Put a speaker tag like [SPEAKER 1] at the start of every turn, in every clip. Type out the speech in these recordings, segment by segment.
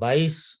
[SPEAKER 1] 22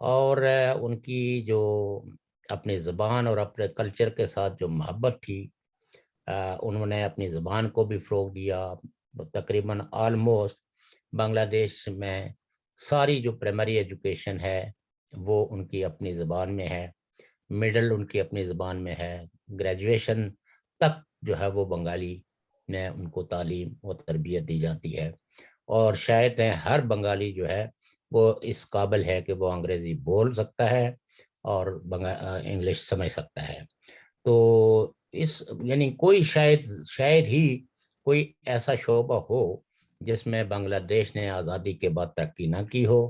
[SPEAKER 1] اور ان کی جو اپنی زبان اور اپنے کلچر کے ساتھ جو محبت تھی، انہوں نے اپنی زبان کو بھی فروغ دیا. تقریباً آلموسٹ بنگلہ دیش میں ساری جو پرائمری ایجوکیشن ہے وہ ان کی اپنی زبان میں ہے، مڈل ان کی اپنی زبان میں ہے، گریجویشن تک جو ہے وہ بنگالی میں ان کو تعلیم و تربیت دی جاتی ہے. اور شاید ہر بنگالی جو ہے وہ اس قابل ہے کہ وہ انگریزی بول سکتا ہے اور انگلش سمجھ سکتا ہے. تو اس یعنی کوئی شاید ہی کوئی ایسا شعبہ ہو جس میں بنگلہ دیش نے آزادی کے بعد ترقی نہ کی ہو،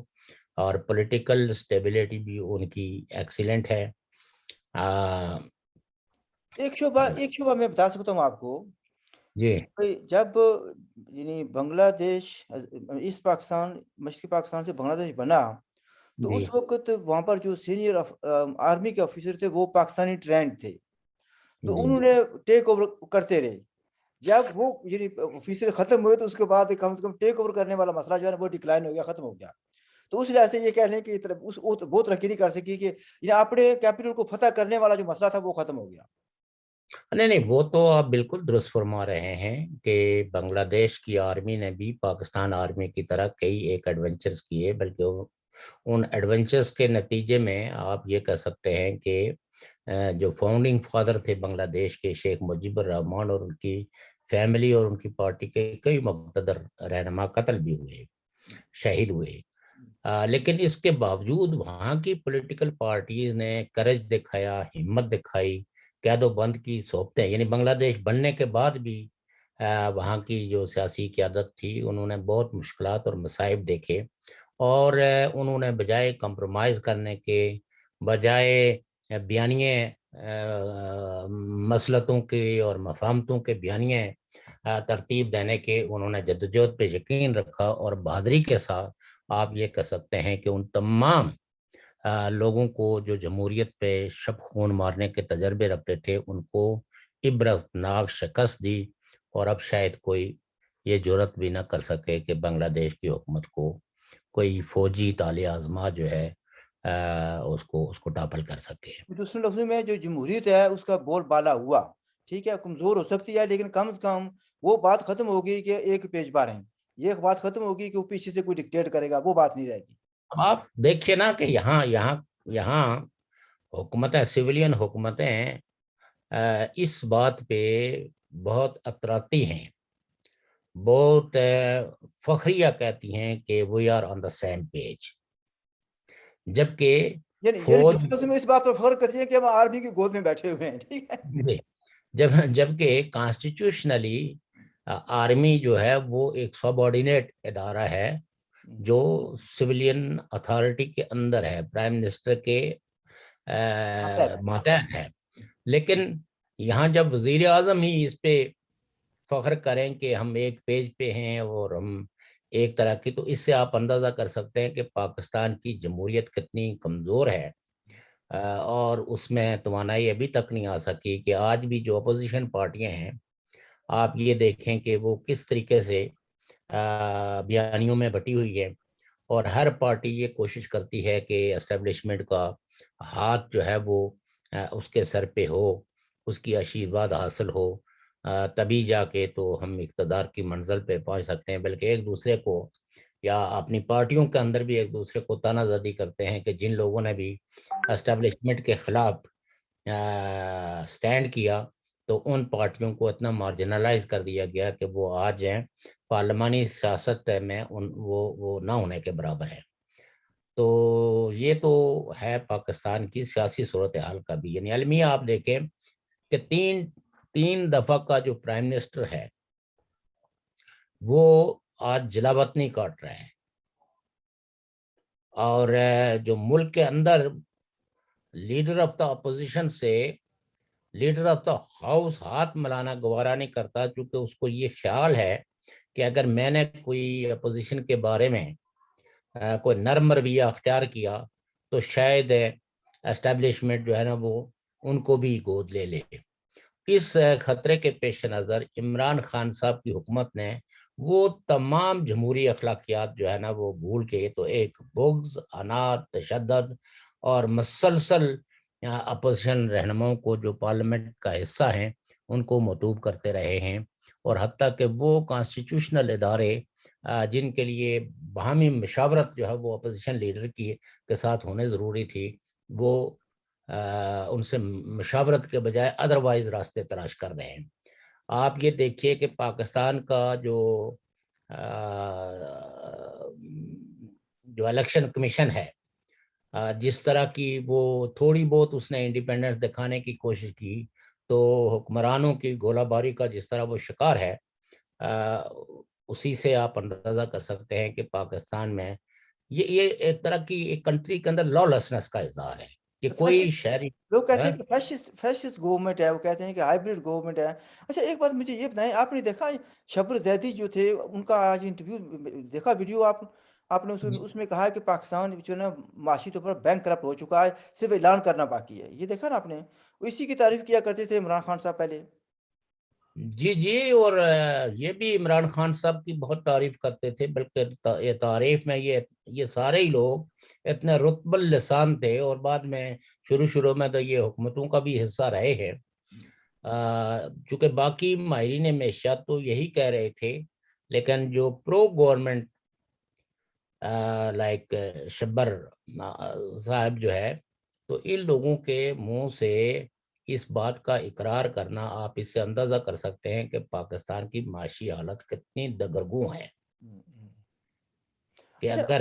[SPEAKER 1] اور پولیٹیکل سٹیبلٹی بھی ان کی ایکسیلنٹ ہے.
[SPEAKER 2] ایک شعبہ میں بتا سکتا ہوں آپ کو
[SPEAKER 1] جی
[SPEAKER 2] کہ جب یعنی بنگلہ دیش ایسٹ پاکستان، مشرقی پاکستان سے بنگلہ دیش بنا، تو
[SPEAKER 1] جی
[SPEAKER 2] اس وقت وہاں پر جو سینئر آرمی کے آفیسر تھے وہ پاکستانی ٹرینڈ تھے، تو
[SPEAKER 1] جی
[SPEAKER 2] انہوں نے ٹیک اوور کرتے رہے. جب وہ یعنی آفیسر ختم ہوئے تو اس کے بعد کم سے کم ٹیک اوور کرنے والا مسئلہ جو ہے نا وہ ڈکلائن ہو گیا، ختم ہو گیا. تو اس لحاظ سے یہ کہہ لیں کہ وہ ترقی نہیں کر سکی کہ اپنے کیپٹل کو فتح کرنے والا جو مسئلہ تھا وہ ختم ہو گیا.
[SPEAKER 1] نہیں، وہ تو آپ بالکل درست فرما رہے ہیں کہ بنگلہ دیش کی آرمی نے بھی پاکستان آرمی کی طرح کئی ایک ایڈونچرز کیے، بلکہ ان ایڈونچرز کے نتیجے میں آپ یہ کہہ سکتے ہیں کہ جو فاؤنڈنگ فادر تھے بنگلہ دیش کے شیخ مجیب الرحمان اور ان کی فیملی اور ان کی پارٹی کے کئی مقتدر رہنما قتل بھی ہوئے، شہید ہوئے. لیکن اس کے باوجود وہاں کی پولیٹیکل پارٹیز نے کرج دکھایا، ہمت دکھائی، قید و بند کی صحبتیں، یعنی بنگلہ دیش بننے کے بعد بھی وہاں کی جو سیاسی قیادت تھی انہوں نے بہت مشکلات اور مصائب دیکھے، اور انہوں نے بجائے کمپرومائز کرنے کے، بجائے بیانیے مسلطوں کی اور مفاہمتوں کے بیانیے ترتیب دینے کے، انہوں نے جدوجہد پہ یقین رکھا اور بہادری کے ساتھ آپ یہ کہہ سکتے ہیں کہ ان تمام لوگوں کو جو جمہوریت پہ شب خون مارنے کے تجربے رکھتے تھے ان کو عبرتناک شکست دی. اور اب شاید کوئی یہ جرت بھی نہ کر سکے کہ بنگلہ دیش کی حکومت کو کوئی فوجی طال آزما جو ہے اس کو ٹاپل کر سکے.
[SPEAKER 2] دوسرے لفظوں میں جو جمہوریت ہے اس کا بول بالا ہوا، ٹھیک ہے، کمزور ہو سکتی ہے لیکن کم از کم وہ بات ختم ہوگی کہ ایک پیج بار ہیں، یہ بات ختم ہوگی کہ وہ پیچھے سے کوئی ڈکٹیٹ کرے گا، وہ بات نہیں رہے گی.
[SPEAKER 1] اب آپ دیکھیے نا کہ یہاں حکومتیں، سویلین حکومتیں اس بات پہ بہت اتراتی ہیں، بہت فخریہ کہتی ہیں کہ we are on the same page, جبکہ
[SPEAKER 2] یعنی
[SPEAKER 1] فوج
[SPEAKER 2] دوسرے لفظوں میں اس بات پر فخر کرتی ہے کہ ہم آرمی کی گود میں بیٹھے ہوئے ہیں، ٹھیک ہے.
[SPEAKER 1] جبکہ کانسٹیٹیوشنلی آرمی جو ہے وہ ایک سب آرڈینیٹ ادارہ ہے جو سویلین اتھارٹی کے اندر ہے، پرائم منسٹر کے ماتحت ہے. لیکن یہاں جب وزیر اعظم ہی اس پہ فخر کریں کہ ہم ایک پیج پہ ہیں اور ہم ایک طرح کی، تو اس سے آپ اندازہ کر سکتے ہیں کہ پاکستان کی جمہوریت کتنی کمزور ہے. اور اس میں توانائی ابھی تک نہیں آ سکی کہ آج بھی جو اپوزیشن پارٹیاں ہیں آپ یہ دیکھیں کہ وہ کس طریقے سے بیانیوں میں بٹی ہوئی ہے، اور ہر پارٹی یہ کوشش کرتی ہے کہ اسٹیبلشمنٹ کا ہاتھ جو ہے وہ اس کے سر پہ ہو، اس کی آشیرواد حاصل ہو، تبھی جا کے تو ہم اقتدار کی منزل پہ پہنچ سکتے ہیں. بلکہ ایک دوسرے کو یا اپنی پارٹیوں کے اندر بھی ایک دوسرے کو تانا زدی کرتے ہیں کہ جن لوگوں نے بھی اسٹیبلشمنٹ کے خلاف سٹینڈ کیا تو ان پارٹیوں کو اتنا مارجنلائز کر دیا گیا کہ وہ آج ہیں پارلیمانی سیاست میں وہ نہ ہونے کے برابر ہے. تو یہ تو ہے پاکستان کی سیاسی صورتحال کا بھی. یعنی المیہ آپ دیکھیں کہ تین دفعہ کا جو پرائم منسٹر ہے وہ آج جلا وطنی کاٹ رہا ہے، اور جو ملک کے اندر لیڈر آف دا اپوزیشن سے لیڈر آف دا ہاؤس ہاتھ ملانا گوارا نہیں کرتا، چونکہ اس کو یہ خیال ہے کہ اگر میں نے کوئی اپوزیشن کے بارے میں کوئی نرم رویہ اختیار کیا تو شاید اسٹیبلشمنٹ جو ہے نا وہ ان کو بھی گود لے لے. اس خطرے کے پیش نظر عمران خان صاحب کی حکومت نے وہ تمام جمہوری اخلاقیات جو ہے نا وہ بھول کے تو ایک بغض، انات، تشدد اور مسلسل اپوزیشن رہنماؤں کو جو پارلیمنٹ کا حصہ ہیں ان کو مطلوب کرتے رہے ہیں، اور حتیٰ کہ وہ کانسٹیٹیوشنل ادارے جن کے لیے باہمی مشاورت جو ہے وہ اپوزیشن لیڈر کی کے ساتھ ہونے ضروری تھی، وہ ان سے مشاورت کے بجائے ادروائز راستے تلاش کر رہے ہیں۔ آپ یہ دیکھیے کہ پاکستان کا جو الیکشن کمیشن ہے، جس طرح کی وہ تھوڑی بہت اس نے انڈیپینڈنس دکھانے کی کوشش کی، تو حکمرانوں کی گولہ باری کا جس طرح وہ شکار ہے، اسی سے آپ اندازہ کر سکتے ہیں کہ پاکستان میں یہ ایک طرح کی ایک کنٹری کے اندر لا لیسنس کا اظہار ہے کہ کوئی شہری
[SPEAKER 2] لوگ کہتے ہیں کہ فیشسٹ گورنمنٹ ہے، وہ کہتے ہیں کہ ہائیبریڈ گورنمنٹ ہے۔ اچھا ایک بات مجھے یہ بتائیں، آپ نے دیکھا شبر زیدی جو تھے ان کا آج انٹرویو دیکھا ویڈیو آپ نے اس میں کہا کہ پاکستان جو ہے نا معاشی طور پر بینک کرپٹ ہو چکا ہے، صرف اعلان کرنا باقی ہے، یہ دیکھا نا آپ نے؟ اسی کی تعریف کیا کرتے تھے عمران خان صاحب پہلے۔
[SPEAKER 1] جی، اور یہ بھی عمران خان صاحب کی بہت تعریف کرتے تھے، بلکہ یہ تعریف میں یہ سارے ہی لوگ اتنے رتب اللسان تھے، اور بعد میں شروع میں تو یہ حکومتوں کا بھی حصہ رہے ہیں۔ چونکہ باقی ماہرین معیشت تو یہی کہہ رہے تھے، لیکن جو پرو گورنمنٹ لائک شبر صاحب جو ہے، تو ان لوگوں کے منہ سے اس بات کا اقرار کرنا، آپ اس سے اندازہ کر سکتے ہیں کہ پاکستان کی معاشی حالت کتنی دگرگوں ہے کہ
[SPEAKER 2] اچھا
[SPEAKER 1] اگر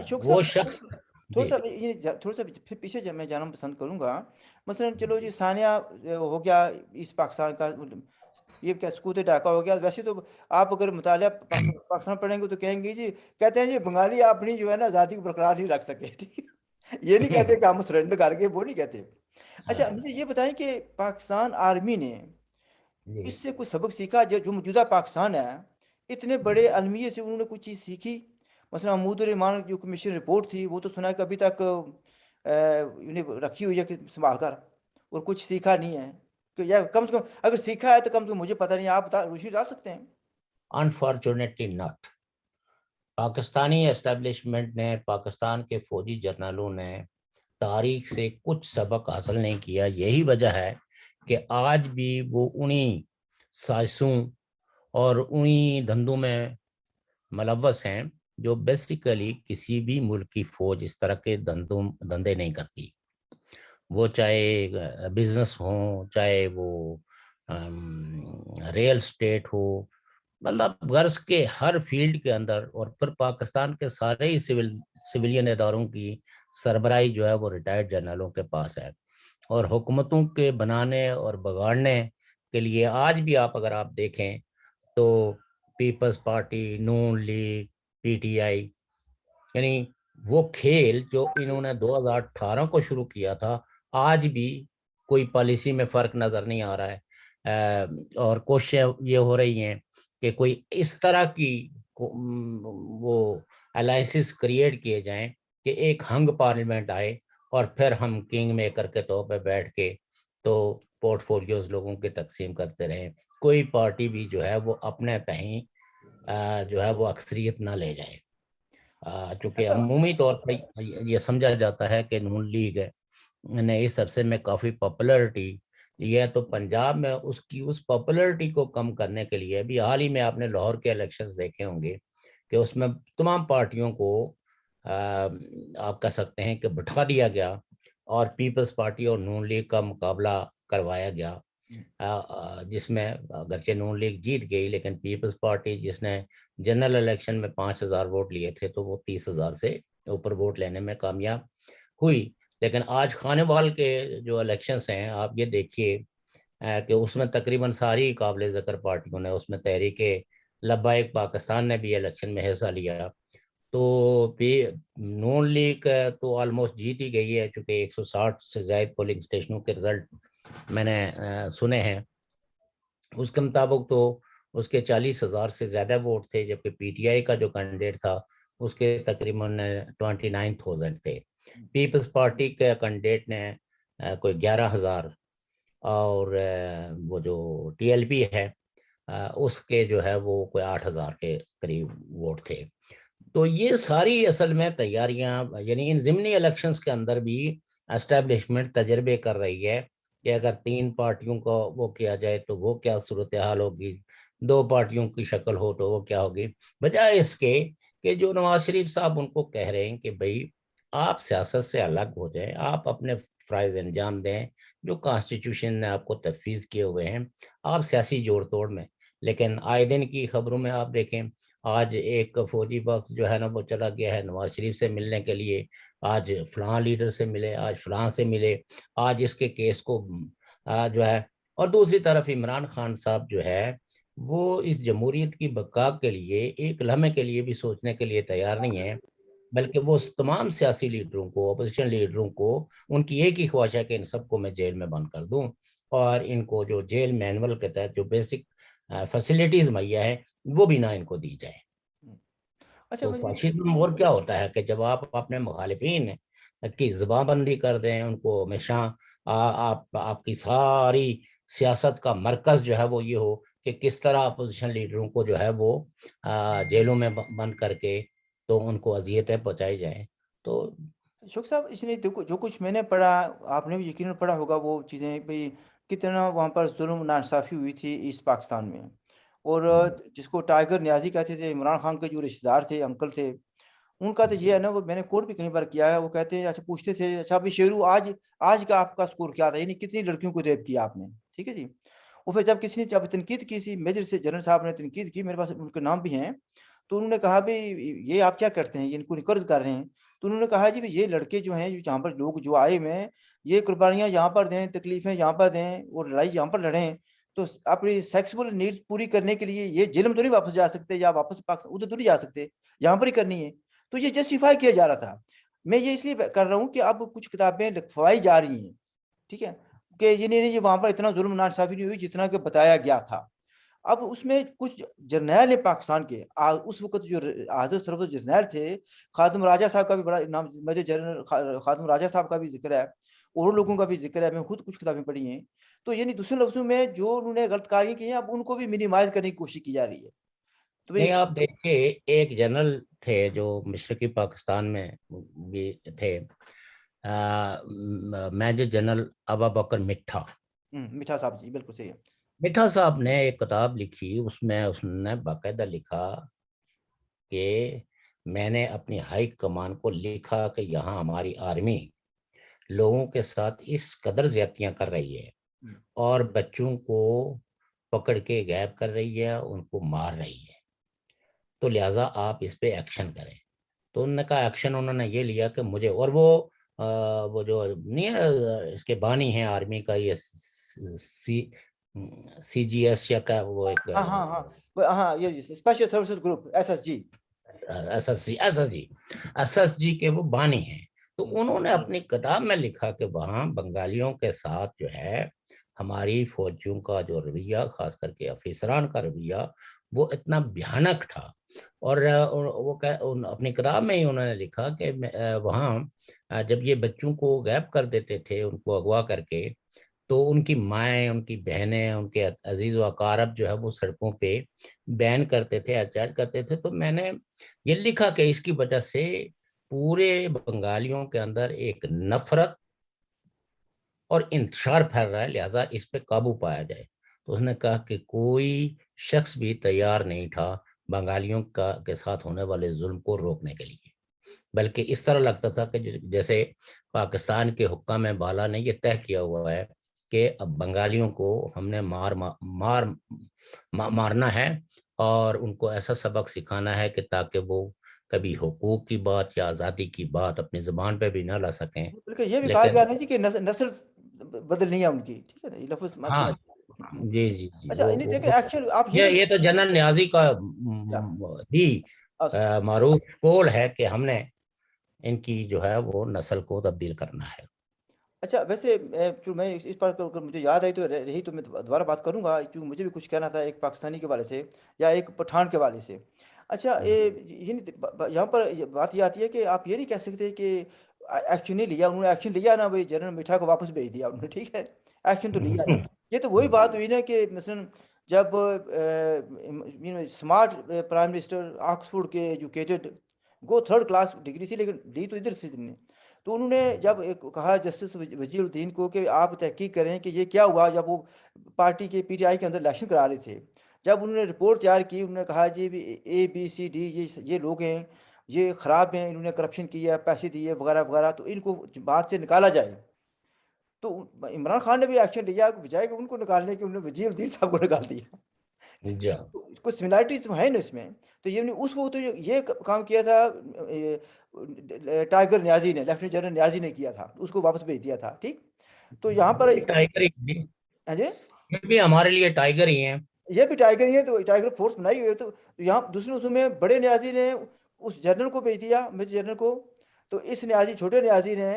[SPEAKER 2] شوق
[SPEAKER 1] وہ
[SPEAKER 2] صاحب
[SPEAKER 1] شخص جی
[SPEAKER 2] تھوڑا سا پھر پیچھے جب میں جانا پسند کروں گا، مثلا چلو جی ثانیہ ہو گیا اس پاکستان کا، یہ کیا سکوت ڈھاکہ ہو گیا۔ ویسے تو آپ اگر مطالعہ پاکستان پڑھیں گے تو کہیں گے جی، کہتے ہیں جی بنگالی اپنی جو ہے نا آزادی کو برقرار نہیں رکھ سکے، ٹھیک ہے؟ یہ نہیں کہتے کہ ہم سرنڈر کر کے، وہ نہیں کہتے۔ اچھا مجھے یہ بتائیں کہ پاکستان آرمی نے
[SPEAKER 1] جی
[SPEAKER 2] اس سے کوئی سبق سیکھا؟ جو موجودہ پاکستان ہے، اتنے بڑے المیے سے انہوں نے کوئی چیز سیکھی؟ مثلا محمود الرحمان جو کمیشن رپورٹ تھی، وہ تو سنا ہے کہ ابھی تک رکھی ہوئی ہے سنبھال کر، اور کچھ سیکھا نہیں ہے کہ، یا کم سے کم اگر سیکھا ہے تو کم سے کم مجھے پتہ نہیں، آپ روشنی ڈال سکتے ہیں؟
[SPEAKER 1] Unfortunately not. پاکستانی اسٹیبلشمنٹ نے، پاکستان کے فوجی جرنلوں نے تاریخ سے کچھ سبق حاصل نہیں کیا۔ یہی وجہ ہے کہ آج بھی وہ انہی سازشوں اور انہی دھندوں میں ملوث ہیں جو بیسیکلی کسی بھی ملک کی فوج اس طرح کے دھندے نہیں کرتی، وہ چاہے بزنس ہو، چاہے وہ ریل اسٹیٹ ہو، مطلب غرض کے ہر فیلڈ کے اندر۔ اور پھر پاکستان کے سارے ہی سویلین اداروں کی سربراہی جو ہے وہ ریٹائرڈ جنرلوں کے پاس ہے، اور حکومتوں کے بنانے اور بگاڑنے کے لیے آج بھی اگر آپ دیکھیں تو پیپلز پارٹی، نون لیگ، پی ٹی آئی، یعنی وہ کھیل جو انہوں نے 2018 کو شروع کیا تھا، آج بھی کوئی پالیسی میں فرق نظر نہیں آ رہا ہے، اور کوششیں یہ ہو رہی ہیں کہ کوئی اس طرح کی وہ الائنسز کریٹ کیے جائیں کہ ایک ہنگ پارلیمنٹ آئے، اور پھر ہم کنگ میکر کے طور پہ بیٹھ کے تو پورٹ فولیوز لوگوں کے تقسیم کرتے رہیں، کوئی پارٹی بھی جو ہے وہ اپنے تہیں جو ہے وہ اکثریت نہ لے جائے، چونکہ
[SPEAKER 2] اچھا
[SPEAKER 1] عمومی طور پر یہ سمجھا جاتا ہے کہ نون لیگ نے اس عرصے میں کافی پاپولرٹی لی ہے، تو پنجاب میں اس پاپولرٹی کو کم کرنے کے لیے بھی حال ہی میں آپ نے لاہور کے الیکشنز دیکھے ہوں گے کہ اس میں تمام پارٹیوں کو آپ کہہ سکتے ہیں کہ بٹھا دیا گیا، اور پیپلز پارٹی اور نون لیگ کا مقابلہ کروایا گیا، جس میں اگرچہ نون لیگ جیت گئی، لیکن پیپلز پارٹی جس نے جنرل الیکشن میں 5,000 ووٹ لیے تھے تو وہ 30,000 سے اوپر ووٹ لینے میں کامیاب ہوئی۔ لیکن آج خانے وال کے جو الیکشنز ہیں، آپ یہ دیکھیے کہ اس میں تقریباً ساری قابل ذکر پارٹیوں نے، اس میں تحریک لبیک پاکستان نے بھی الیکشن میں حصہ لیا، تو نون لیگ تو آلموسٹ جیت ہی گئی ہے، چونکہ 160 سے زائد پولنگ اسٹیشنوں کے رزلٹ میں نے سنے ہیں، اس کے مطابق تو اس کے 40,000 سے زیادہ ووٹ تھے، جبکہ پی ٹی آئی کا جو کینڈیڈیٹ تھا اس کے تقریباً 29,000 تھے۔ پیپلز پارٹی کے کینڈیڈیٹ نے کوئی 11,000، اور وہ جو ٹی ایل پی ہے اس کے جو ہے وہ کوئی 8,000 کے قریب ووٹ تھے. تو یہ ساری اصل میں تیاریاں، یعنی ان ضمنی الیکشنز کے اندر بھی اسٹیبلشمنٹ تجربے کر رہی ہے کہ اگر 3 پارٹیوں کا وہ کیا جائے تو وہ کیا صورتحال ہوگی، 2 پارٹیوں کی شکل ہو تو وہ کیا ہوگی، بجائے اس کے کہ جو نواز شریف صاحب ان کو کہہ رہے ہیں کہ بھائی آپ سیاست سے الگ ہو جائیں، آپ اپنے فرائض انجام دیں جو کانسٹیٹیوشن نے آپ کو تفویض کیے ہوئے ہیں، آپ سیاسی جوڑ توڑ میں. لیکن آئے دن کی خبروں میں آپ دیکھیں، آج ایک فوجی وقت جو ہے نا وہ چلا گیا ہے نواز شریف سے ملنے کے لیے، آج فلاں لیڈر سے ملے، آج فلاں سے ملے، آج اس کے کیس کو جو ہے. اور دوسری طرف عمران خان صاحب جو ہے وہ اس جمہوریت کی بقا کے لیے ایک لمحے کے لیے بھی سوچنے کے لیے تیار نہیں ہے، بلکہ وہ تمام سیاسی لیڈروں کو، اپوزیشن لیڈروں کو، ان کی ایک ہی خواہش ہے کہ ان سب کو میں جیل میں بند کر دوں، اور ان کو جو جیل مینول کے تحت جو بیسک فیسلٹیز مہیا ہے وہ بھی نہ ان کو دی جائے.
[SPEAKER 2] اچھا
[SPEAKER 1] تو
[SPEAKER 2] مجھے
[SPEAKER 1] فاشزم اور کیا ہوتا ہے کہ جب آپ اپنے مخالفین کی زبان بندی کر دیں، ان کو ہمیشہ آپ کی ساری سیاست کا مرکز جو ہے وہ یہ ہو کہ کس طرح اپوزیشن لیڈروں کو جو ہے وہ جیلوں میں بند کر کے تو ان کو اذیتیں پہنچائی جائیں. تو
[SPEAKER 2] شوق صاحب اس نے جو کچھ میں نے پڑھا، آپ نے بھی یقیناً پڑھا ہوگا وہ چیزیں بھئی کتنا وہاں پر ظلم ناانصافی ہوئی تھی ایسٹ پاکستان میں. اور جس کو ٹائیگر نیازی کہتے تھے، عمران خان کے جو رشتہ دار تھے، انکل تھے، ان کا تو یہ ہے نا، وہ میں نے کوٹ بھی کئی بار کیا ہے، وہ کہتے ہیں اچھا پوچھتے تھے اچھا ابھی شیرو آج کا آپ کا سکور کیا تھا، یعنی کتنی لڑکیوں کو ریپ کیا آپ نے، ٹھیک ہے جی. اور پھر جب کسی نے جب تنقید کی تھی، میجر سے جنرل صاحب نے تنقید کی، میرے پاس ان کے نام بھی ہیں، تو انہوں نے کہا بھی یہ آپ کیا کرتے ہیں، یہ ان کو قرض کر رہے ہیں. تو انہوں نے کہا جی یہ لڑکے جو ہیں جہاں پر لوگ جو آئے ہوئے ہیں، یہ قربانیاں یہاں پر دیں، تکلیفیں یہاں پر دیں اور لڑائی یہاں پر لڑیں، تو اپنی سیکسبل نیڈز پوری کرنے کے لیے یہ جیل میں تو نہیں واپس جا سکتے، یا واپس ادھر تو نہیں جا سکتے، یہاں پر ہی کرنی ہے. تو یہ جسٹیفائی کیا جا رہا تھا. میں یہ اس لیے کر رہا ہوں کہ اب کچھ کتابیں لکھوائی جا رہی ہیں، ٹھیک ہے، کہ یہ نہیں یہ وہاں پر اتنا ظلم ناانصافی نہیں ہوئی جتنا کہ بتایا گیا تھا. اب اس میں کچھ جرنیل پاکستان کے اس وقت جو حضرت سرور جرنیل تھے، خادم راجہ صاحب کا بھی بڑا نام، میجر جنرل خادم راجہ صاحب کا بھی ذکر ہے، اور لوگوں کا بھی ذکر ہے، میں خود کچھ کتابیں پڑھی ہیں. تو یعنی دوسرے لفظوں میں جو انہوں نے غلط کاریاں کی ہیں اب ان کو بھی منیمائز کرنے کی کوشش کی جا رہی ہے. تو
[SPEAKER 1] نہیں، آپ دیکھیے ایک جنرل تھے جو مشرقی پاکستان میں بھی تھے، میجر جنرل ابابکر مٹھا.
[SPEAKER 2] میٹھا صاحب جی بالکل صحیح ہے.
[SPEAKER 1] مٹھا صاحب نے ایک کتاب لکھی، اس میں اس نے باقاعدہ لکھا کہ میں نے اپنی ہائی کمان کو لکھا کہ یہاں ہماری آرمی لوگوں کے ساتھ اس قدر زیادتیاں کر رہی ہے اور بچوں کو پکڑ کے غائب کر رہی ہے، ان کو مار رہی ہے، تو لہٰذا آپ اس پہ ایکشن کریں. تو انہوں نے کہا ایکشن انہوں نے یہ لیا کہ مجھے، اور وہ جو نہیں ہے اس کے بانی ہیں آرمی کا، یہ سی جی ایس یا کا وہ ایک
[SPEAKER 2] ہاں ہاں ہاں ہاں یہ special services group SSG.
[SPEAKER 1] S S G کے وہ بانی ہیں. تو انہوں نے اپنی کتاب میں لکھا کہ وہاں بنگالیوں کے ساتھ جو ہے ہماری فوجیوں کا جو رویہ، خاص کر کے افسران کا رویہ، وہ اتنا بھیانک تھا. اور وہ اپنی کتاب میں ہی انہوں نے لکھا کہ وہاں جب یہ بچوں کو غائب کر دیتے تھے، ان کو اغوا کر کے، تو ان کی مائیں، ان کی بہنیں، ان کے عزیز و اقارب جو ہے وہ سڑکوں پہ بین کرتے تھے، احتجاج کرتے تھے. تو میں نے یہ لکھا کہ اس کی وجہ سے پورے بنگالیوں کے اندر ایک نفرت اور انتشار پھیل رہا ہے، لہٰذا اس پہ قابو پایا جائے. تو اس نے کہا کہ کوئی شخص بھی تیار نہیں تھا بنگالیوں کے ساتھ ہونے والے ظلم کو روکنے کے لیے، بلکہ اس طرح لگتا تھا کہ جیسے پاکستان کے حکام بالا نے یہ طے کیا ہوا ہے کہ اب بنگالیوں کو ہم نے مارنا ہے، اور ان کو ایسا سبق سکھانا ہے کہ تاکہ وہ کبھی حقوق کی بات یا آزادی کی بات اپنی زبان پہ بھی نہ لا سکیں.
[SPEAKER 2] بلکہ یہ بھی کہا
[SPEAKER 1] لیکن
[SPEAKER 2] گیا نا جی کہ نسل بدلنی ہے ان کی، ٹھیک ہے نا، یہ لفظ
[SPEAKER 1] ہاں،
[SPEAKER 2] ہوں.
[SPEAKER 1] جی جی جی،
[SPEAKER 2] اچھا لیکن ایکچوئل آپ یہ
[SPEAKER 1] یہ
[SPEAKER 2] نہیں
[SPEAKER 1] تو جنرل نیازی کا
[SPEAKER 2] کیا
[SPEAKER 1] بھی معروف قول ہے کہ ہم نے ان کی جو ہے وہ نسل کو تبدیل کرنا ہے.
[SPEAKER 2] اچھا ویسے میں اس پر اگر مجھے یاد آئی تو رہی تو میں دوبارہ بات کروں گا، کیونکہ مجھے بھی کچھ کہنا تھا ایک پاکستانی کے والے سے یا ایک پٹھان کے والے سے. اچھا یہاں پر بات یہ آتی ہے کہ آپ یہ نہیں کہہ سکتے کہ ایکشن نہیں لیا، انہوں نے ایکشن لیا نا، بھائی جنرل مٹھا کو واپس بھیج دیا انہوں نے، ٹھیک ہے، ایکشن تو لیا نا. یہ تو وہی بات ہوئی نا کہ مثلاً جب اسمارٹ پرائم منسٹر آکسفورڈ کے ایجوکیٹڈ گو تھرڈ کلاس ڈگری تھی لیکن لی تو ادھر سے نے، تو انہوں نے جب ایک کہا جسٹس وزیر الدین کو کہ آپ تحقیق کریں کہ یہ کیا ہوا، جب وہ پارٹی کے پی ٹی آئی کے اندر الیکشن کرا رہے تھے، جب انہوں نے رپورٹ تیار کی، انہوں نے کہا جی اے بی سی ڈی یہ لوگ ہیں، یہ خراب ہیں، انہوں نے کرپشن کیا، پیسے دیے وغیرہ وغیرہ، تو ان کو بات سے نکالا جائے۔ تو عمران خان نے بھی ایکشن لیا، بجائے کہ ان کو نکالنے کے انہوں نے وزیر الدین صاحب کو نکال دیا۔
[SPEAKER 1] جا
[SPEAKER 2] تو کچھ سملیرٹی تو ہے نا اس میں، تو یہ اس وقت تو یہ کام کیا تھا ٹائیگر نیازی نے، لیفٹیننٹ جنرل نیازی نے کیا تھا، اس کو واپس بھیج دیا تھا، ٹھیک۔ تو یہاں پر
[SPEAKER 1] ٹائیگر ہی
[SPEAKER 2] ہاں جی
[SPEAKER 1] یہ بھی ہمارے لیے ٹائیگر ہی ہیں۔
[SPEAKER 2] یہ بھی ٹائیگر ہی ہے، تو ٹائیگر فورس بنائی ہوئی ہے، تو یہاں دوسرے اصول میں بڑے نیازی نے اس جنرل کو بھیج دیا، میجر جنرل کو، تو اس نیازی چھوٹے نیازی نے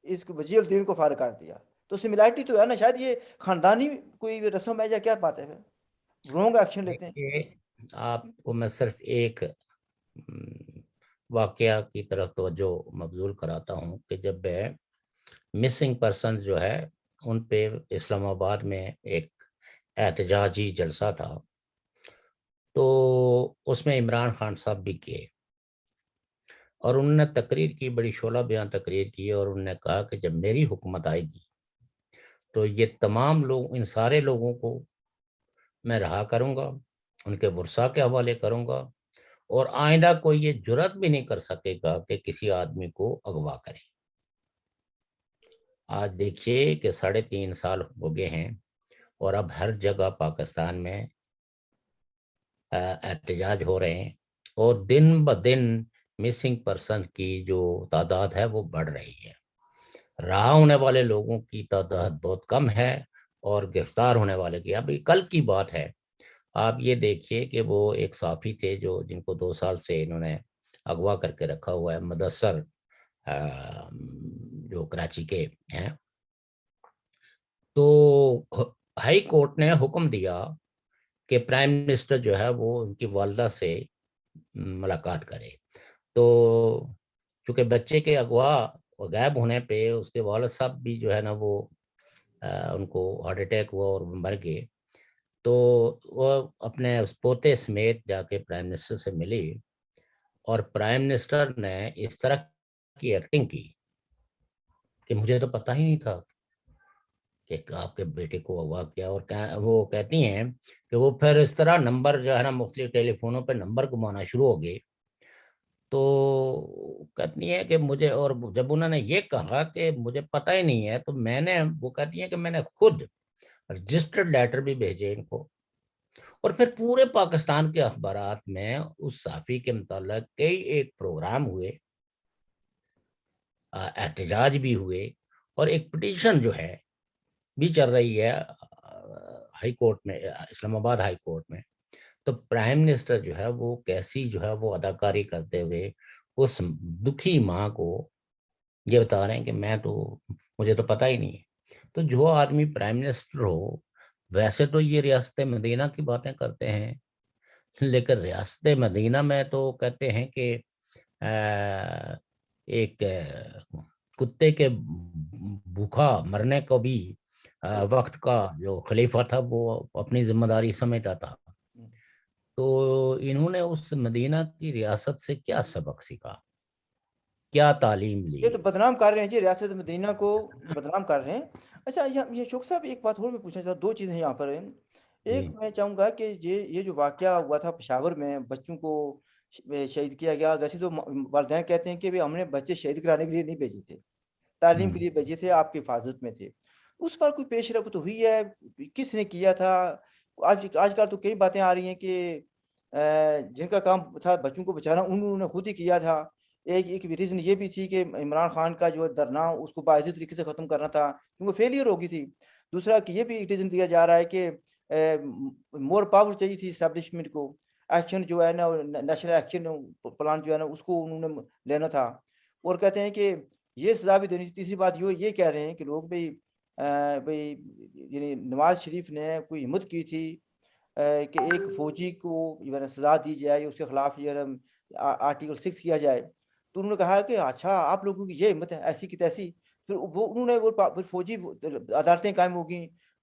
[SPEAKER 2] اس کو وزیر الدین کو فارغ کر دیا۔ تو سملیرٹی تو ہے نا، شاید یہ خاندانی کوئی رسم ہے یا کیا بات ہے، پھر رونگ ایکشن لیتے ہیں۔
[SPEAKER 1] دیکھیے آپ کو میں صرف ایک واقعہ کی طرف توجہ مبذول کراتا ہوں کہ جب مسنگ پرسن جو ہے ان پہ اسلام آباد میں ایک احتجاجی جلسہ تھا، تو اس میں عمران خان صاحب بھی کیے، اور انہوں نے تقریر کی، بڑی شعلہ بیان تقریر کی، اور انہوں نے کہا کہ جب میری حکومت آئے گی تو یہ تمام لوگ، ان سارے لوگوں کو میں رہا کروں گا، ان کے ورثاء کے حوالے کروں گا، اور آئندہ کوئی یہ جرات بھی نہیں کر سکے گا کہ کسی آدمی کو اغوا کرے۔ آج دیکھیے کہ 3.5 سال ہو گئے ہیں، اور اب ہر جگہ پاکستان میں احتجاج ہو رہے ہیں، اور دن بدن مسنگ پرسن کی جو تعداد ہے وہ بڑھ رہی ہے۔ رہا ہونے والے لوگوں کی تعداد بہت کم ہے، اور گرفتار ہونے والے کی، ابھی کل کی بات ہے، آپ یہ دیکھیے کہ وہ ایک صحافی تھے جن کو 2 سال سے انہوں نے اغوا کر کے رکھا ہوا ہے، مدثر جو کراچی کے ہیں، تو ہائی کورٹ نے حکم دیا کہ پرائم منسٹر جو ہے وہ ان کی والدہ سے ملاقات کرے۔ تو چونکہ بچے کے اغوا غائب ہونے پہ اس کے والد صاحب بھی جو ہے نا وہ ان کو ہارٹ اٹیک ہوا اور مر گئے، تو وہ اپنے اس پوتے سمیت جا کے پرائم منسٹر سے ملی، اور پرائم منسٹر نے اس طرح کی ایکٹنگ کی کہ مجھے تو پتہ ہی نہیں تھا کہ آپ کے بیٹے کو اغوا کیا، اور وہ کہتی ہیں کہ وہ پھر اس طرح نمبر جو ہے نا مختلف ٹیلی فونوں پہ نمبر گھمانا شروع ہو گئے، تو کہتی ہیں کہ مجھے، اور جب انہوں نے یہ کہا کہ مجھے پتہ ہی نہیں ہے، تو وہ کہتی ہیں کہ میں نے خود رجسٹرڈ لیٹر بھی بھیجے ان کو، اور پھر پورے پاکستان کے اخبارات میں اس صحافی کے متعلق کئی ایک پروگرام ہوئے، احتجاج بھی ہوئے، اور ایک پٹیشن جو ہے بھی چل رہی ہے ہائی کورٹ میں، اسلام آباد ہائی کورٹ میں۔ تو پرائم منسٹر جو ہے وہ کیسی جو ہے وہ اداکاری کرتے ہوئے اس دکھی ماں کو یہ بتا رہے ہیں کہ مجھے تو پتہ ہی نہیں ہے۔ تو جو آدمی پرائم منسٹر ہو، ویسے تو یہ ریاست مدینہ کی باتیں کرتے ہیں، لیکن ریاست مدینہ میں تو کہتے ہیں کہ ایک کتے کے بھوکا مرنے کو بھی وقت کا جو خلیفہ تھا وہ اپنی ذمہ داری سمجھتا تھا۔ تو انہوں نے اس مدینہ کی ریاست سے کیا سبق سیکھا، کیا تعلیم لی؟
[SPEAKER 2] یہ تو بدنام کر رہے ہیں جی، ریاست مدینہ کو بدنام کر رہے ہیں۔ اچھا یہ شوق صاحب ایک بات اور میں پوچھنا چاہتا ہوں، 2 چیزیں یہاں پر ہیں۔
[SPEAKER 1] جی
[SPEAKER 2] ایک میں چاہوں گا کہ یہ جو واقعہ ہوا تھا پشاور میں، بچوں کو شہید کیا گیا، ویسے تو والدین کہتے ہیں کہ ہم نے بچے شہید کرانے کے لیے نہیں بھیجے تھے، تعلیم کے لیے بھیجے تھے، آپ کی حفاظت میں تھے۔ اس پر کوئی پیش رفت ہوئی ہے؟ کس نے کیا تھا؟ آج کل تو کئی باتیں آ رہی ہیں کہ جن کا کام تھا بچوں کو بچانا انہوں نے خود ہی کیا تھا۔ ایک ریزن یہ بھی تھی کہ عمران خان کا جو دھرنا اس کو باعث طریقے سے ختم کرنا تھا کیونکہ فیلئر ہو گئی تھی۔ دوسرا کہ یہ بھی ایک ریزن دیا جا رہا ہے کہ مور پاور چاہیے تھی اسٹیبلشمنٹ کو، ایکشن جو ہے نا نیشنل ایکشن پلان جو ہے نا اس کو انہوں نے لینا تھا، اور کہتے ہیں کہ یہ سزا بھی دینی۔ تیسری بات یہ کہہ رہے ہیں کہ لوگ بھئی یعنی نواز شریف نے کوئی ہمت کی تھی کہ ایک فوجی کو سزا دی جائے، اس کے خلاف آرٹیکل 6 کیا جائے، تو انہوں نے کہا کہ اچھا آپ لوگوں کی یہ ہمت ہے ایسی کی تیسی، پھر انہوں نے وہ فوجی عدالتیں قائم ہو گئیں،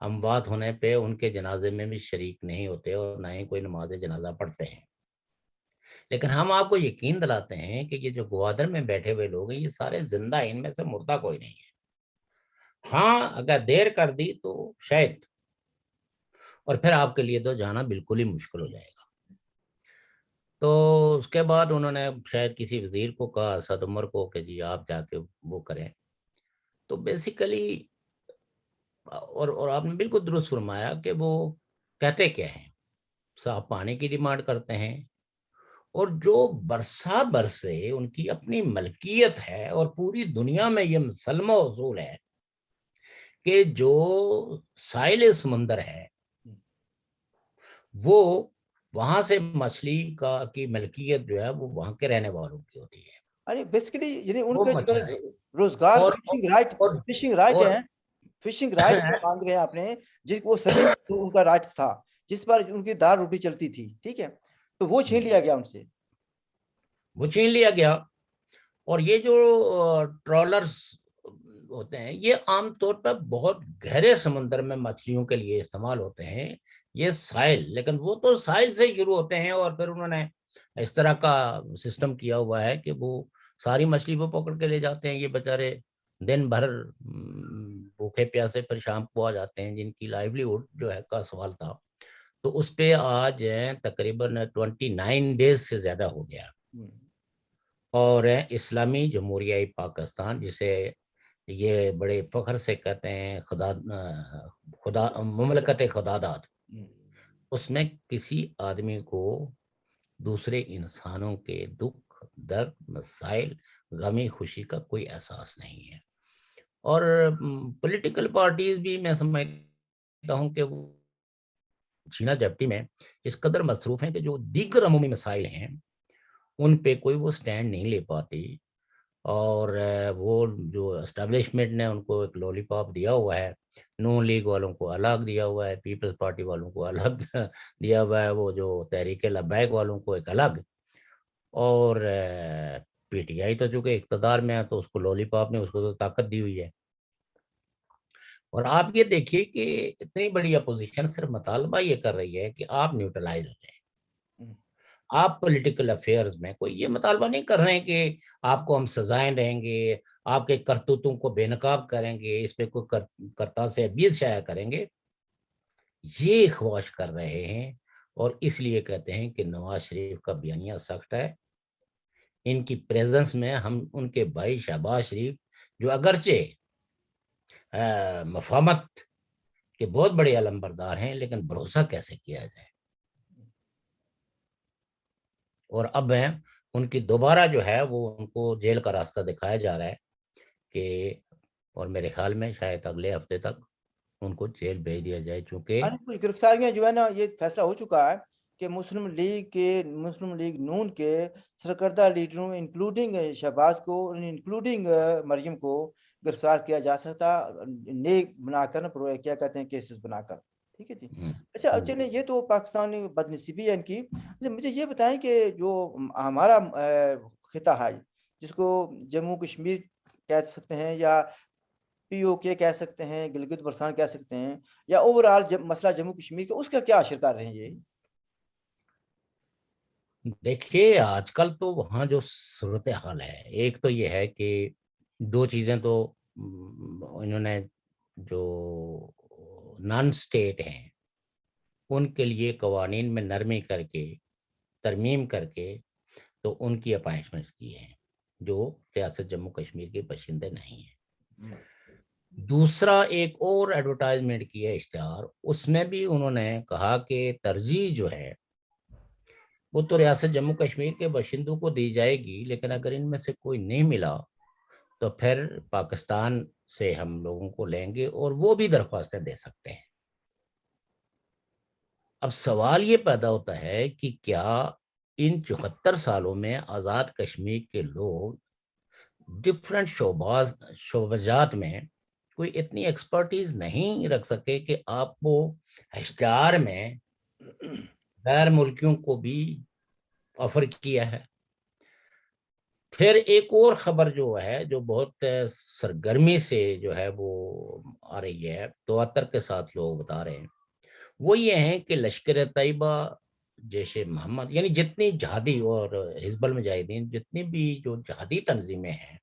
[SPEAKER 1] اموات ہونے پہ ان کے جنازے میں بھی شریک نہیں ہوتے اور نہ ہی کوئی نماز جنازہ پڑھتے ہیں. لیکن ہم آپ کو یقین دلاتے ہیں کہ یہ جو گوادر میں بیٹھے ہوئے لوگ ہیں یہ سارے زندہ ہیں، ان میں سے مردہ کوئی نہیں ہے. ہاں اگر دیر کر دی تو شاید، اور پھر آپ کے لیے تو جانا بالکل ہی مشکل ہو جائے گا. تو اس کے بعد انہوں نے شاید کسی وزیر کو کہا، اسد عمر کو، کہ جی آپ جا کے وہ کریں. تو بیسیکلی اور آپ نے بالکل درست فرمایا کہ وہ کہتے کیا ہیں، صاف پانی کی ڈیمانڈ کرتے ہیں، اور جو برسا برسے ان کی اپنی ملکیت ہے، اور پوری دنیا میں یہ مسلمہ اصول ہے کہ جو ساحل سمندر ہے وہ وہاں سے مچھلی کی ملکیت جو ہے وہ وہاں کے رہنے والوں کی ہوتی ہے.
[SPEAKER 2] یعنی بیسیکلی یعنی ان
[SPEAKER 1] وہ
[SPEAKER 2] کے جو
[SPEAKER 1] مچھلی
[SPEAKER 2] روزگار
[SPEAKER 1] اور
[SPEAKER 2] فشنگ رائٹ
[SPEAKER 1] اور
[SPEAKER 2] ہیں، فشنگ رائٹ مانگ رہے ہیں اپنے، جس کو صدیوں ان کا رائٹ تھا، جس پر ان کی دال روٹی چلتی تھی، ٹھیک ہے، تو وہ چھین لیا گیا ان سے.
[SPEAKER 1] وہ چھین لیا گیا. اور یہ جو ٹرالرز ہوتے ہیں یہ عام طور پر بہت گہرے سمندر میں مچھلیوں کے لیے استعمال ہوتے ہیں. یہ ساحل، لیکن وہ تو ساحل سے شروع ہوتے ہیں، اور پھر انہوں نے اس طرح کا سسٹم کیا ہوا ہے کہ وہ ساری مچھلی وہ پکڑ کے لے جاتے ہیں. یہ بیچارے دن بھر بھوکے پیاسے پھر شام کو آ جاتے ہیں، جن کی لائیولیہوڈ جو ہے کا سوال تھا. تو اس پہ آج تقریباً 29 ڈیز سے زیادہ ہو گیا. اور اسلامی جمہوریہ پاکستان، جسے یہ بڑے فخر سے کہتے ہیں خدا مملکت خدا داد، اس میں کسی آدمی کو دوسرے انسانوں کے دکھ درد مسائل غمی خوشی کا کوئی احساس نہیں ہے. اور پولیٹیکل پارٹیز بھی میں سمجھتا ہوں کہ وہ چھینا جپٹی میں اس قدر مصروف ہیں کہ جو دیگر عمومی مسائل ہیں ان پہ کوئی وہ سٹینڈ نہیں لے پاتی. اور وہ جو اسٹیبلشمنٹ نے ان کو ایک لولی پاپ دیا ہوا ہے، نون لیگ والوں کو الگ دیا ہوا ہے، پیپلز پارٹی والوں کو الگ دیا ہوا ہے، وہ جو تحریک لبیک والوں کو ایک الگ، اور پی ٹی آئی تو چونکہ اقتدار میں ہے تو اس کو لولی پاپ نے اس کو تو طاقت دی ہوئی ہے. اور آپ یہ دیکھیے کہ اتنی بڑی اپوزیشن صرف مطالبہ یہ کر رہی ہے کہ آپ نیوٹرلائز ہو جائیں. آپ پولیٹیکل افیئرز میں کوئی یہ مطالبہ نہیں کر رہے ہیں کہ آپ کو ہم سزائیں دیں گے، آپ کے کرتوتوں کو بے نقاب کریں گے، اس پہ کوئی کرتا سے عبیز شائع کریں گے. یہ خواہش کر رہے ہیں، اور اس لیے کہتے ہیں کہ نواز شریف کا بیانیہ سخت ہے. ان کی پریزنس میں ہم ان کے بھائی شہباز شریف، جو اگرچہ مفاہمت کے بہت بڑے علمبردار ہیں، لیکن بھروسہ کیسے کیا جائے. اور اب ہیں ان کی دوبارہ جو ہے وہ ان کو جیل کا راستہ دکھایا جا رہا ہے کہ، اور میرے خیال میں شاید اگلے ہفتے تک ان کو جیل بھیج دیا جائے، چونکہ
[SPEAKER 2] کچھ گرفتاریاں جو ہے نا، یہ فیصلہ ہو چکا ہے کہ مسلم لیگ نون کے سرکردہ لیڈروں انکلوڈنگ شہباز کو، انکلوڈنگ مریم کو گرفتار کیا جا سکتا، نیک بنا کر، کیا کہتے ہیں، کیسز بنا کر، ٹھیک ہے جی. اچھا اب چلیں، یہ تو پاکستانی بدنصیبی ہے ان کی. اچھا مجھے یہ بتائیں کہ جو ہمارا خطہ ہے، جس کو جموں کشمیر کہہ سکتے ہیں، یا پی او کے کہہ سکتے ہیں، گلگت بلتستان کہہ سکتے ہیں، یا اوور آل مسئلہ جموں کشمیر کا، اس کا کیا اثر کر رہے ہیں یہ؟
[SPEAKER 1] دیکھیے آج کل تو وہاں جو صورتحال ہے، ایک تو یہ ہے کہ دو چیزیں تو انہوں نے جو نان سٹیٹ ہیں ان کے لیے قوانین میں نرمی کر کے، ترمیم کر کے، تو ان کی اپائنٹمنٹس کی ہیں جو ریاست جموں کشمیر کے باشندے نہیں ہیں. دوسرا ایک اور ایڈورٹائزمنٹ کی ہے اشتہار، اس میں بھی انہوں نے کہا کہ ترجیح جو ہے وہ تو ریاست جموں کشمیر کے باشندوں کو دی جائے گی، لیکن اگر ان میں سے کوئی نہیں ملا تو پھر پاکستان سے ہم لوگوں کو لیں گے، اور وہ بھی درخواستیں دے سکتے ہیں. اب سوال یہ پیدا ہوتا ہے کہ کیا ان 74 سالوں میں آزاد کشمیر کے لوگ ڈفرینٹ شعبجات میں کوئی اتنی ایکسپرٹیز نہیں رکھ سکے کہ آپ کو اشتہار میں غیر ملکیوں کو بھی آفر کیا ہے. پھر ایک اور خبر جو ہے جو بہت سرگرمی سے جو ہے وہ آ رہی ہے، تواتر کے ساتھ لوگ بتا رہے ہیں، وہ یہ ہیں کہ لشکر طیبہ، جیش محمد، یعنی جتنی جہادی اور حزب المجاہدین، جتنی بھی جو جہادی تنظیمیں ہیں،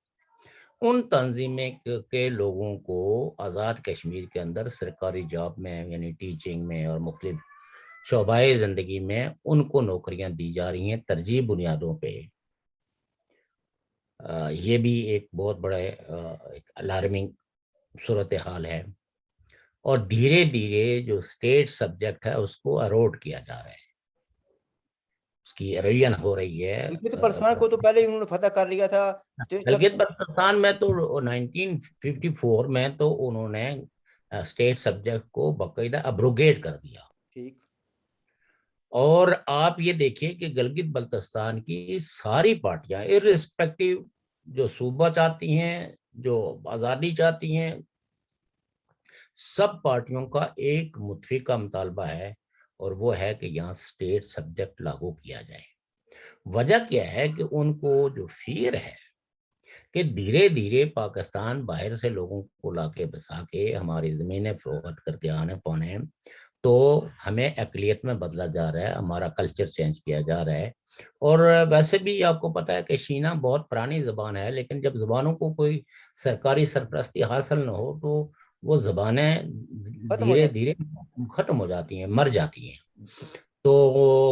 [SPEAKER 1] ان تنظیمیں کے لوگوں کو آزاد کشمیر کے اندر سرکاری جاب میں، یعنی ٹیچنگ میں اور مختلف شعبۂ زندگی میں ان کو نوکریاں دی جا رہی ہیں ترجیح بنیادوں پہ۔ یہ بھی ایک بہت بڑا ایک الارمنگ صورتحال ہے، اور دھیرے دھیرے جو اسٹیٹ سبجیکٹ ہے اس کو اروڈ کیا جا رہا ہے، اس کی اروین ہو رہی ہے۔
[SPEAKER 2] گلگت بلتستان کو تو پہلے ہی انہوں نے فتح کر لیا تھا اسٹیٹ
[SPEAKER 1] گلگت بلتستان میں تو 1954 میں تو انہوں نے اسٹیٹ سبجیکٹ کو باقاعدہ ابروگیٹ کر دیا۔
[SPEAKER 2] ٹھیک۔
[SPEAKER 1] اور آپ یہ دیکھیے کہ گلگت بلتستان کی ساری پارٹیاں ارسپیکٹو، جو صوبہ چاہتی ہیں، جو آزادی چاہتی ہیں، سب پارٹیوں کا ایک متفقہ مطالبہ ہے، اور وہ ہے کہ یہاں اسٹیٹ سبجیکٹ لاگو کیا جائے۔ وجہ کیا ہے کہ ان کو جو فیر ہے کہ دھیرے دھیرے پاکستان باہر سے لوگوں کو لا کے بسا کے ہماری زمینیں فروخت کر کے آنے پانے، تو ہمیں اقلیت میں بدلا جا رہا ہے، ہمارا کلچر چینج کیا جا رہا ہے۔ اور ویسے بھی آپ کو پتا ہے کہ شینا بہت پرانی زبان ہے، لیکن جب زبانوں کو کوئی سرکاری سرپرستی حاصل نہ ہو تو وہ زبانیں
[SPEAKER 2] ختم ہو
[SPEAKER 1] دھیرے
[SPEAKER 2] جاتی
[SPEAKER 1] دھیرے ختم ہو جاتی ہیں، مر جاتی ہیں۔ تو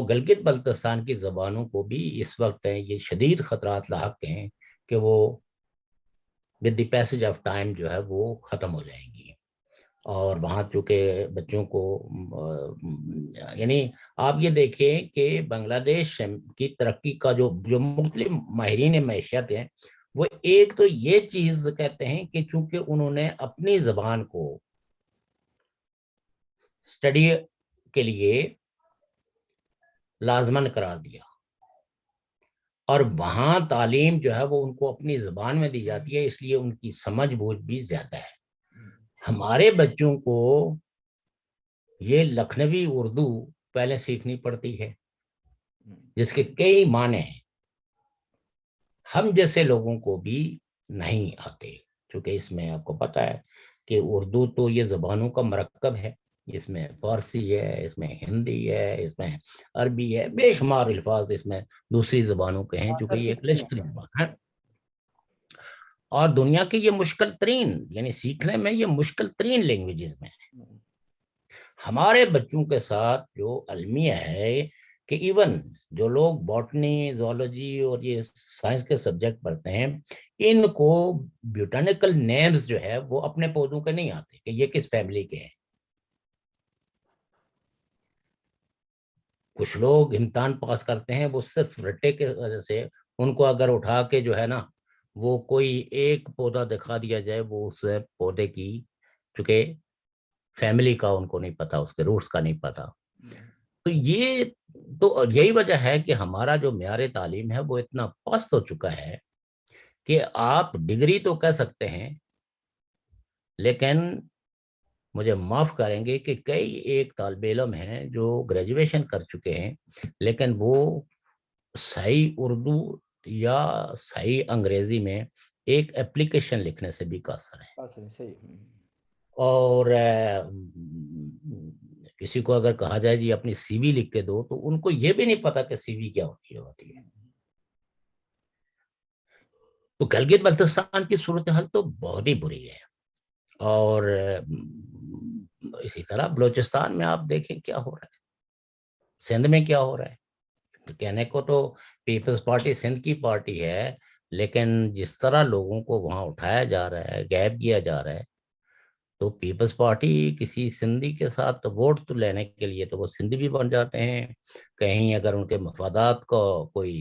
[SPEAKER 1] گلگت بلتستان کی زبانوں کو بھی اس وقت یہ شدید خطرات لاحق ہیں کہ وہ with the passage of time جو ہے وہ ختم ہو جائیں گی۔ اور وہاں چونکہ بچوں کو یعنی آپ یہ دیکھیں کہ بنگلہ دیش کی ترقی کا جو مختلف ماہرین معیشت ہیں، وہ ایک تو یہ چیز کہتے ہیں کہ چونکہ انہوں نے اپنی زبان کو اسٹڈی کے لیے لازمن قرار دیا، اور وہاں تعلیم جو ہے وہ ان کو اپنی زبان میں دی جاتی ہے، اس لیے ان کی سمجھ بوجھ بھی زیادہ ہے۔ ہمارے بچوں کو یہ لکھنوی اردو پہلے سیکھنی پڑتی ہے، جس کے کئی معنی ہیں، ہم جیسے لوگوں کو بھی نہیں آتے، چونکہ اس میں آپ کو پتہ ہے کہ اردو تو یہ زبانوں کا مرکب ہے، اس میں فارسی ہے، اس میں ہندی ہے، اس میں عربی ہے، بے شمار الفاظ اس میں دوسری زبانوں کے ہیں، چونکہ یہ ایک لشکری زبان ہے، اور دنیا کی یہ مشکل ترین، یعنی سیکھنے میں یہ مشکل ترین لینگویجز میں ہے۔ ہمارے بچوں کے ساتھ جو المیہ ہے کہ ایون جو لوگ باٹنی، زولوجی اور یہ سائنس کے سبجیکٹ پڑھتے ہیں، ان کو بیوٹانیکل نیمز جو ہے وہ اپنے پودوں کے نہیں آتے کہ یہ کس فیملی کے ہیں۔ کچھ لوگ امتحان پاس کرتے ہیں وہ صرف رٹے کے وجہ سے، ان کو اگر اٹھا کے جو ہے نا وہ کوئی ایک پودا دکھا دیا جائے، وہ اس پودے کی چونکہ فیملی کا ان کو نہیں پتا، اس کے روٹس کا نہیں پتا، تو یہ تو یہی وجہ ہے کہ ہمارا جو معیار تعلیم ہے وہ اتنا پست ہو چکا ہے کہ آپ ڈگری تو کہہ سکتے ہیں، لیکن مجھے معاف کریں گے کہ کئی ایک طالب علم ہیں جو گریجویشن کر چکے ہیں، لیکن وہ صحیح اردو یا صحیح انگریزی میں ایک اپلیکیشن لکھنے سے بھی قاصر ہے۔ اور کسی کو اگر کہا جائے جی اپنی سی وی لکھ کے دو، تو ان کو یہ بھی نہیں پتا کہ سی وی کیا ہوتی ہے۔ تو گلگت بلتستان کی صورتحال تو بہت ہی بری ہے، اور اسی طرح بلوچستان میں آپ دیکھیں کیا ہو رہا ہے، سندھ میں کیا ہو رہا ہے۔ کہنے کو تو پیپلز پارٹی سندھ کی پارٹی ہے، لیکن جس طرح لوگوں کو وہاں اٹھایا جا رہا ہے، غائب کیا جا رہا ہے، تو پیپلز پارٹی کسی سندھی کے ساتھ ووٹ تو لینے کے لیے تو وہ سندھی بھی بن جاتے ہیں، کہیں اگر ان کے مفادات کو کوئی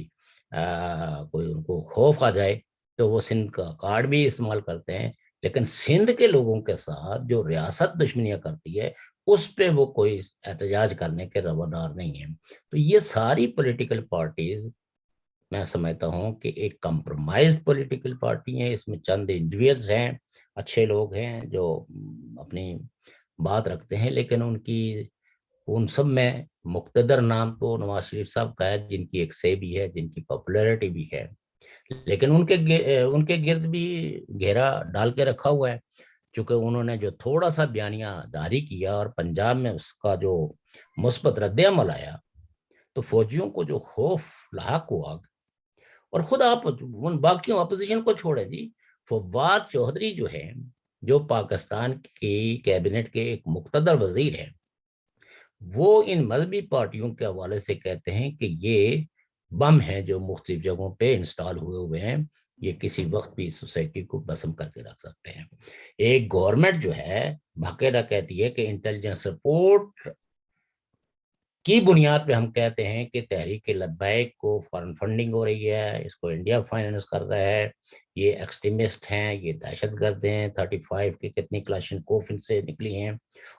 [SPEAKER 1] ان کو خوف آ جائے تو وہ سندھ کا کارڈ بھی استعمال کرتے ہیں، لیکن سندھ کے لوگوں کے ساتھ جو ریاست دشمنیاں کرتی ہے اس پہ وہ کوئی احتجاج کرنے کے روادار نہیں ہیں۔ تو یہ ساری پولیٹیکل پارٹیز میں سمجھتا ہوں کہ ایک کمپرومائز پولیٹیکل پارٹی ہیں، اس میں چند انڈیویڈلز ہیں، اچھے لوگ ہیں جو اپنی بات رکھتے ہیں، لیکن ان سب میں مقتدر نام تو نواز شریف صاحب کا ہے، جن کی ایک سے بھی ہے، جن کی پاپولیرٹی بھی ہے، لیکن ان کے گرد بھی گھیرا ڈال کے رکھا ہوا ہے، چونکہ انہوں نے جو تھوڑا سا بیانیہ جاری کیا اور پنجاب میں اس کا جو مثبت رد عمل آیا تو فوجیوں کو جو خوف لاحق ہوا، اور خود آپ ان باقیوں اپوزیشن کو چھوڑے جی، فواد چودھری جو ہے، جو پاکستان کی کیبنٹ کے ایک مقتدر وزیر ہیں، وہ ان مذہبی پارٹیوں کے حوالے سے کہتے ہیں کہ یہ بم ہیں جو مختلف جگہوں پہ انسٹال ہوئے ہیں، یہ کسی وقت بھی سوسائٹی کو بسم کر کے رکھ سکتے ہیں۔ ایک گورنمنٹ جو ہے باقاعدہ کہتی ہے کہ انٹیلیجنس رپورٹ کی بنیاد پہ ہم کہتے ہیں کہ تحریک لبیک کو فارن فنڈنگ ہو رہی ہے، اس کو انڈیا فائننس کر رہا ہے، یہ ایکسٹریمسٹ ہیں، یہ دہشت گرد ہیں، 35 کی کتنی کلاشن کوف ان سے نکلی ہیں،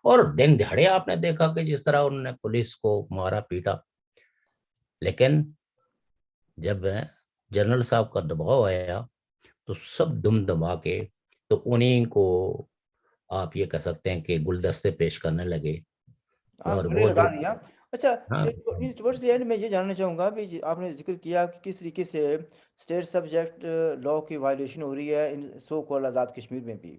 [SPEAKER 1] اور دن دہاڑے آپ نے دیکھا کہ جس طرح انہوں نے پولیس کو مارا پیٹا۔ لیکن جب جنرل صاحب کا دباؤ آیا تو سب دم دما کے تو انہیں کو آپ یہ کہہ سکتے ہیں کہ گلدستے پیش کرنے لگے،
[SPEAKER 2] آپ
[SPEAKER 1] اور
[SPEAKER 2] گلے
[SPEAKER 1] وہ
[SPEAKER 2] لگا
[SPEAKER 1] جو
[SPEAKER 2] دیا۔ اچھا،
[SPEAKER 1] ہاں
[SPEAKER 2] ٹورڈز دی اینڈ میں یہ جاننا چاہوں گا بھی آپ نے ذکر کیا کہ کس طریقے سے اسٹیٹ سبجیکٹ لاء کی وائلیشن ہو رہی ہے ان سو کال آزاد کشمیر میں بھی،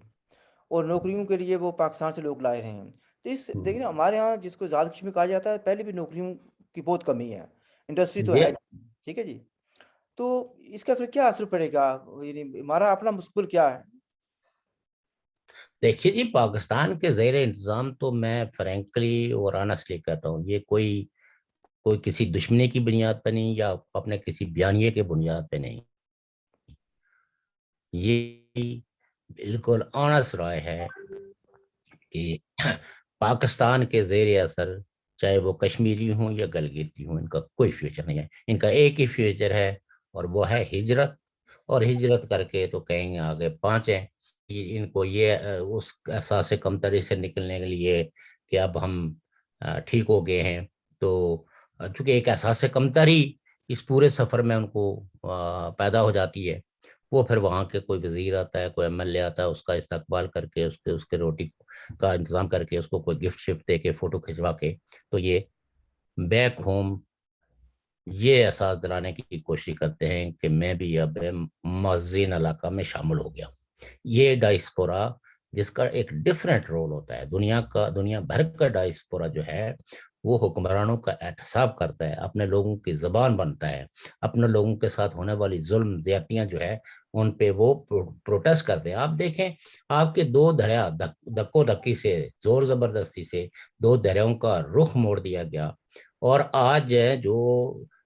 [SPEAKER 2] اور نوکریوں کے لیے وہ پاکستان سے لوگ لائے رہے ہیں۔ تو اس دیکھیں نا، ہمارے ہاں جس کو آزاد کشمیر کہا جاتا ہے، پہلے بھی نوکریوں کی بہت کمی ہے، انڈسٹری تو ہے
[SPEAKER 1] یہ
[SPEAKER 2] ٹھیک ہے جی، تو اس کا پھر کیا اثر پڑے گا؟ یعنی ہمارا اپنا مستقبل کیا ہے؟
[SPEAKER 1] دیکھیے جی، پاکستان کے زیر انتظام تو میں فرینکلی اور آنیسٹلی کہتا ہوں، یہ کوئی کسی دشمنی کی بنیاد پہ نہیں، یا اپنے کسی بیانیے کے بنیاد پہ نہیں، یہ بالکل آنس رائے ہے کہ پاکستان کے زیر اثر چاہے وہ کشمیری ہوں یا گلگیتی ہوں، ان کا کوئی فیوچر نہیں ہے، ان کا ایک ہی فیوچر ہے، اور وہ ہے ہجرت، اور ہجرت کر کے تو کہیں گے آگے پہنچیں۔ ان کو یہ اس احساس کمتری سے نکلنے کے لیے کہ اب ہم ٹھیک ہو گئے ہیں، تو چونکہ ایک احساس کمتری اس پورے سفر میں ان کو پیدا ہو جاتی ہے، وہ پھر وہاں کے کوئی وزیر آتا ہے، کوئی MLA آتا ہے، اس کا استقبال کر کے اس کے روٹی کا انتظام کر کے، اس کو کوئی گفٹ شفٹ دے کے، فوٹو کھنچوا کے، تو یہ بیک ہوم یہ احساس دلانے کی کوشش کرتے ہیں کہ میں بھی اب معزین علاقہ میں شامل ہو گیا ہوں۔ یہ ڈائسپورا جس کا ایک ڈیفرنٹ رول ہوتا ہے، دنیا بھر کا ڈائسپورا جو ہے وہ حکمرانوں کا احتساب کرتا ہے، اپنے لوگوں کی زبان بنتا ہے، اپنے لوگوں کے ساتھ ہونے والی ظلم زیادتیاں جو ہے ان پہ وہ پروٹیسٹ کرتے ہیں۔ آپ دیکھیں، آپ کے دو دریا دکو دکی سے، زور زبردستی سے دو دریاؤں کا رخ موڑ دیا گیا، اور آج جو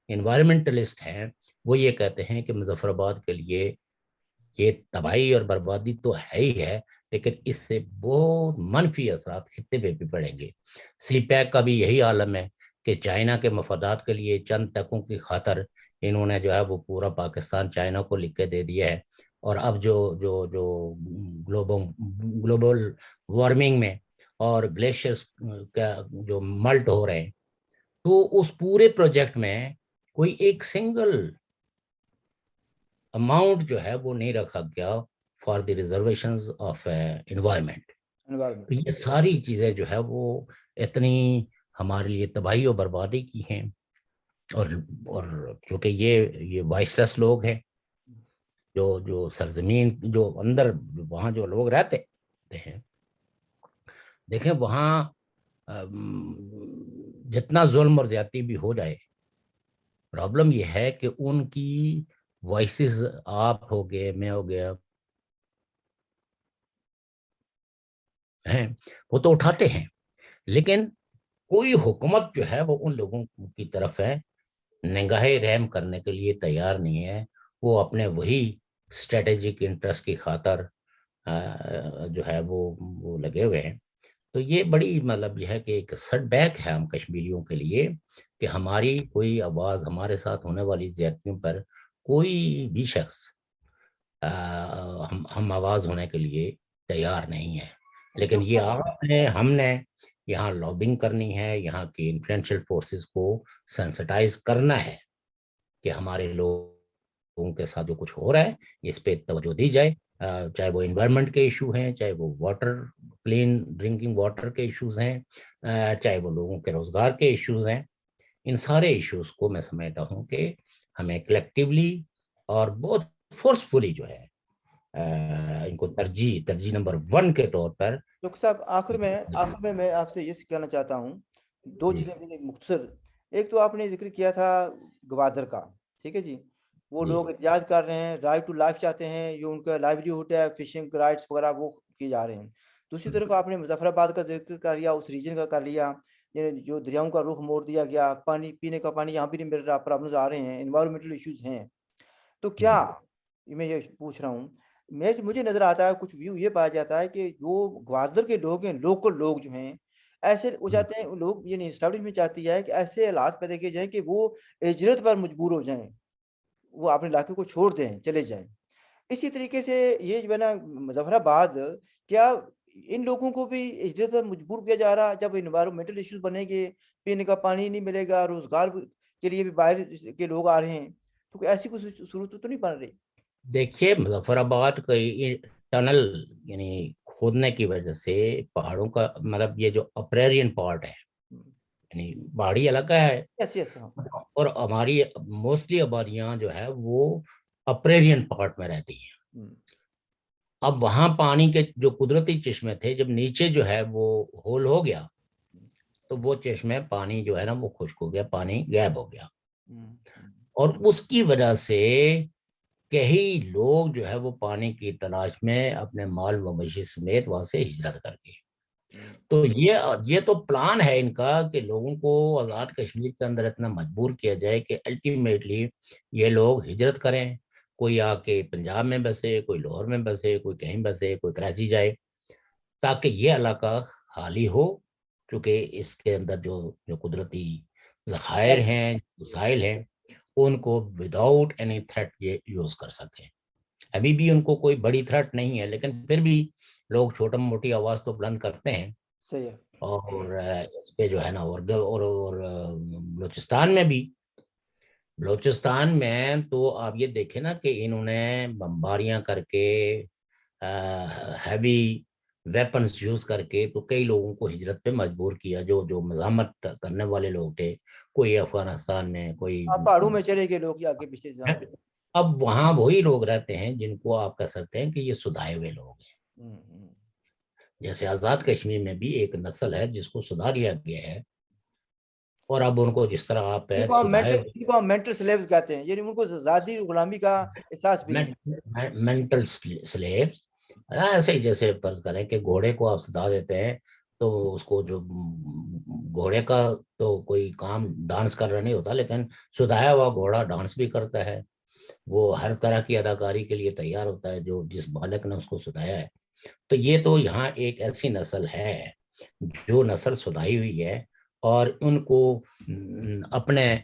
[SPEAKER 1] انوائرمنٹلسٹ ہیں وہ یہ کہتے ہیں کہ مظفر آباد کے لیے یہ تباہی اور بربادی تو ہے ہی ہے، لیکن اس سے بہت منفی اثرات خطے پہ بھی پڑیں گے۔ سی پیک کا بھی یہی عالم ہے کہ چائنا کے مفادات کے لیے چند تکوں کی خاطر انہوں نے جو ہے وہ پورا پاکستان چائنا کو لکھ کے دے دیا ہے، اور اب جو گلوبل وارمنگ میں اور گلیشیئرز کا جو ملٹ ہو رہے ہیں، تو اس پورے پروجیکٹ میں کوئی ایک سنگل اماؤنٹ جو ہے وہ نہیں رکھا گیا for the reservations of environment. تو
[SPEAKER 2] انوائرمنٹ
[SPEAKER 1] یہ ساری چیزیں جو ہے وہ اتنی ہمارے لیے تباہی و بربادی کی ہیں، اور اور چونکہ یہ وائسلیس لوگ ہیں، جو سرزمین جو اندر وہاں جو لوگ رہتے ہیں، دیکھیں وہاں جتنا ظلم اور زیادتی بھی ہو جائے، پرابلم یہ ہے کہ ان کی وائسز، آپ ہو گئے، میں ہو گیا ہیں، وہ تو اٹھاتے ہیں، لیکن کوئی حکومت جو ہے وہ ان لوگوں کی طرف ہے نگاہ رحم کرنے کے لیے تیار نہیں ہے، وہ اپنے وہی اسٹریٹجک انٹرسٹ کی خاطر جو ہے وہ لگے ہوئے ہیں۔ تو یہ بڑی مطلب یہ ہے کہ ایک سیٹ بیک ہے ہم کشمیریوں کے لیے کہ ہماری کوئی آواز، ہمارے ساتھ ہونے والی زیادتیوں پر کوئی بھی شخص ہم آواز ہونے کے لیے تیار نہیں ہے۔ لیکن یہ آپ نے، ہم نے یہاں لابنگ کرنی ہے، یہاں کی انفلوئنشل فورسز کو سینسٹائز کرنا ہے کہ ہمارے لوگوں کے ساتھ جو کچھ ہو رہا ہے اس پہ توجہ دی جائے، چاہے وہ انوائرمنٹ کے ایشو ہیں، چاہے وہ واٹر، کلین ڈرنکنگ واٹر کے ایشوز ہیں، چاہے وہ لوگوں کے روزگار کے ایشوز ہیں، ان سارے ایشوز کو میں سمجھتا ہوں کہ ہمیں کلیکٹیولی اور بہت فورسفلی جو ہے ان کو ترجیح نمبر 1 کے طور پر.
[SPEAKER 2] ڈاکٹر صاحب آخر میں میں آپ سے یہ کہنا چاہتا ہوں 2
[SPEAKER 1] جی
[SPEAKER 2] چیزیں مختصر. ایک تو آپ نے ذکر کیا تھا گوادر کا، ٹھیک ہے جی، وہ
[SPEAKER 1] جی
[SPEAKER 2] لوگ احتجاج کر رہے ہیں، رائٹ ٹو لائف چاہتے ہیں، جو ان کا لائیولیہوڈ ہے، فشنگ رائٹس وغیرہ وہ کیے جا رہے ہیں. دوسری طرف آپ نے مظفر آباد کا ذکر کر لیا، اس ریجن کا کر لیا، یعنی جو دریاؤں کا رخ موڑ دیا گیا، پانی پینے کا پانی یہاں بھی نہیں مل رہا، پرابلمز آ رہے ہیں، انوائرمنٹل ایشوز ہیں. تو کیا
[SPEAKER 1] جی
[SPEAKER 2] میں یہ پوچھ رہا ہوں، مجھے نظر آتا ہے کچھ ویو یہ پایا جاتا ہے کہ جو گوادر کے لوگ ہیں، لوکل لوگ جو ہیں، ایسے ہو جاتے ہیں لوگ، یعنی اسٹیبلشمنٹ چاہتی ہے کہ ایسے حالات پیدا کیے جائیں کہ وہ ہجرت پر مجبور ہو جائیں، وہ اپنے علاقے کو چھوڑ دیں، چلے جائیں. اسی طریقے سے یہ جو ہے نا مظفر آباد، کیا ان لوگوں کو بھی ہجرت پر مجبور کیا جا رہا؟ جب انوائرمنٹل ایشوز بنے گے، پینے کا پانی نہیں ملے گا، روزگار کے لیے بھی باہر کے لوگ آ رہے ہیں، تو ایسی کوئی صورت تو نہیں بن رہی؟
[SPEAKER 1] دیکھیے مظفر آباد کا ٹنل یعنی کھودنے کی وجہ سے پہاڑوں کا مطلب یہ جو اپریرین پارٹ ہے یعنی پہاڑی علاقہ ہے
[SPEAKER 2] یس یس ہاں.
[SPEAKER 1] اور ہماری موسٹلی آبادیاں جو ہے وہ اپریرین پارٹ میں رہتی ہیں. اب وہاں پانی کے جو قدرتی چشمے تھے جب نیچے جو ہے وہ ہول ہو گیا تو وہ چشمے پانی جو ہے نا وہ خشک ہو گیا, پانی غائب ہو گیا. اور اس کی وجہ سے کئی لوگ جو ہے وہ پانی کی تلاش میں اپنے مال و مویشی سمیت وہاں سے ہجرت کر گئے. تو یہ تو پلان ہے ان کا کہ لوگوں کو آزاد کشمیر کے اندر اتنا مجبور کیا جائے کہ الٹیمیٹلی یہ لوگ ہجرت کریں, کوئی آ کے پنجاب میں بسے, کوئی لاہور میں بسے, کوئی کہیں بسے, کوئی کراچی جائے, تاکہ یہ علاقہ خالی ہو, کیونکہ اس کے اندر جو قدرتی ذخائر ہیں, وسائل ہیں, ان کو وداؤٹ اینی تھریٹ یہ یوز کر سکیں. ابھی بھی ان کو کوئی بڑی تھریٹ نہیں ہے, لیکن پھر بھی لوگ چھوٹا موٹی آواز تو بلند کرتے ہیں.
[SPEAKER 2] صحیح ہے.
[SPEAKER 1] اور اس پہ جو ہے نا اور بلوچستان میں تو آپ یہ دیکھیں نا کہ انہوں نے بمباریاں کر کے ہیوی ویپنز یوز کر کے تو کئی لوگوں کو ہجرت پہ مجبور کیا, جو مزاحمت کرنے والے لوگ تھے, کوئی افغانستان میں, کوئی
[SPEAKER 2] پہاڑوں میں چلے گئے لوگ آگے پیچھے.
[SPEAKER 1] اب وہاں وہی لوگ رہتے ہیں جن کو آپ کہہ سکتے ہیں کہ یہ سدھائے ہوئے لوگ ہیں. جیسے آزاد کشمیر میں بھی ایک نسل ہے جس کو سدھا دیا گیا ہے, اور اب ان کو جس طرح آپ
[SPEAKER 2] ان کو ہم مینٹل سلیوز کہتے ہیں, یعنی ان کو ذاتی غلامی کا احساس بھی نہیں.
[SPEAKER 1] مینٹل سلیو ایسے ہی جیسے فرض کریں کہ گھوڑے کو آپ سدھا دیتے ہیں تو اس کو جو گھوڑے کا تو کوئی کام ڈانس کر رہا نہیں ہوتا, لیکن سدھایا ہوا گھوڑا ڈانس بھی کرتا ہے, وہ ہر طرح کی اداکاری کے لیے تیار ہوتا ہے جس مالک نے اس کو سدھایا ہے. تو یہ تو یہاں ایک ایسی نسل ہے جو نسل سدھائی ہوئی ہے, اور ان کو اپنے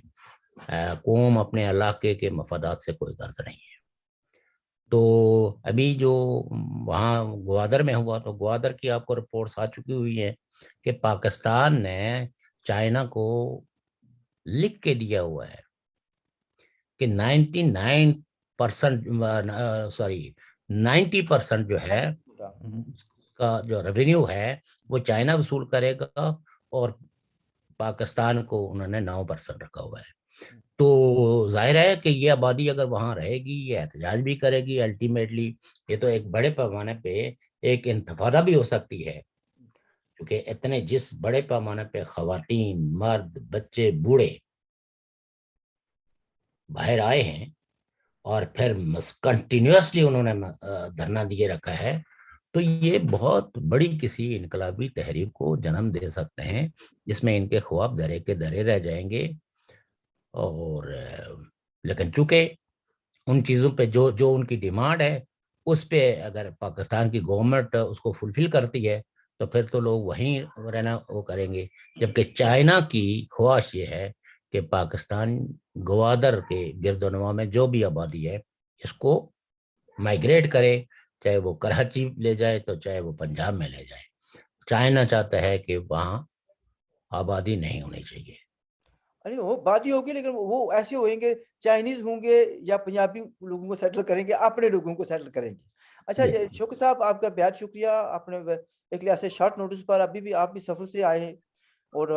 [SPEAKER 1] قوم, اپنے علاقے کے مفادات سے کوئی غرض نہیں ہے. تو ابھی جو وہاں گوادر میں ہوا تو گوادر کی آپ کو رپورٹس آ چکی ہوئی ہیں کہ پاکستان نے چائنا کو لکھ کے دیا ہوا ہے کہ 90% جو ہے کا جو ریونیو ہے وہ چائنا وصول کرے گا, اور پاکستان کو انہوں نے 9% رکھا ہوا ہے. تو ظاہر ہے کہ یہ آبادی اگر وہاں رہے گی, یہ احتجاج بھی کرے گی, الٹیمیٹلی یہ تو ایک بڑے پیمانے پہ ایک انتفاضہ بھی ہو سکتی ہے, کیونکہ اتنے جس بڑے پیمانے پہ خواتین, مرد, بچے, بوڑھے باہر آئے ہیں اور پھر کنٹینیوسلی انہوں نے دھرنا دیے رکھا ہے, تو یہ بہت بڑی کسی انقلابی تحریک کو جنم دے سکتے ہیں جس میں ان کے خواب درے کے درے رہ جائیں گے. اور لیکن چونکہ ان چیزوں پہ جو ان کی ڈیمانڈ ہے اس پہ اگر پاکستان کی گورنمنٹ اس کو فلفل کرتی ہے تو پھر تو لوگ وہیں رہنا وہ کریں گے, جبکہ چائنا کی خواہش یہ ہے کہ پاکستان گوادر کے گرد و نواح میں جو بھی آبادی ہے اس کو مائگریٹ کرے, چاہے وہ کراچی لے جائے تو چاہے وہ پنجاب میں لے جائے. چائنا چاہتا ہے کہ وہاں آبادی نہیں ہونی چاہیے.
[SPEAKER 2] ارے وہ بات ہی ہوگی, لیکن وہ ایسے ہوئیں گے, چائنیز ہوں گے یا پنجابی لوگوں کو سیٹل کریں گے, اپنے لوگوں کو سیٹل کریں گے. اچھا شوکر صاحب, آپ کا بہت شکریہ, آپ نے ایک لحاظ سے شارٹ نوٹس پر ابھی بھی آپ بھی سفر سے آئے ہیں اور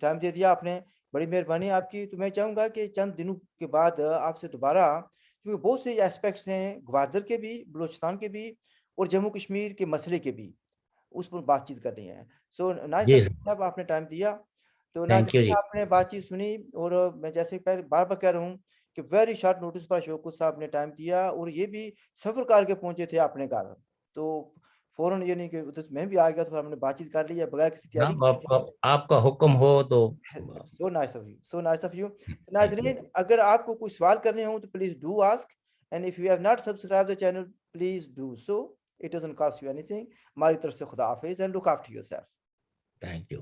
[SPEAKER 2] ٹائم دے دیا آپ نے, بڑی مہربانی آپ کی. تو میں چاہوں گا کہ چند دنوں کے بعد آپ سے دوبارہ کیونکہ بہت سے ایسپیکٹس ہیں گوادر کے بھی، بلوچستان کے بھی اور جموں کشمیر کے مسئلے کے بھی، اس پر بات چیت کرنی ہے. سو
[SPEAKER 1] جی
[SPEAKER 2] ناصر
[SPEAKER 1] سر،
[SPEAKER 2] صاحب آپ نے ٹائم دیا. تو
[SPEAKER 1] تھینک یو
[SPEAKER 2] ناظرین
[SPEAKER 1] جی.
[SPEAKER 2] آپ نے بات چیت سنی، اور میں جیسے پہلے بار بار کہہ رہا ہوں کہ ویری شارٹ نوٹس پر شوکت صاحب نے ٹائم دیا، اور یہ بھی سفر کر کے پہنچے تھے اپنے گھر. تو فوراً یہ نہیں کہ ادھر میں بھی آ گیا تو ہم نے بات چیت کر لی ہے بغیر کسی تیاری
[SPEAKER 1] جناب آپ کا حکم ہو تو
[SPEAKER 2] so nice of you, so nice of you.
[SPEAKER 1] Thank you.
[SPEAKER 2] ناظرین اگر آپ کو کوئی سوال کرنے ہوں تو please do ask, and if you have not subscribe the channel please do so. It doesn't cost you anything. ہماری طرف سے خدا حافظ and look after yourself.
[SPEAKER 1] Thank you.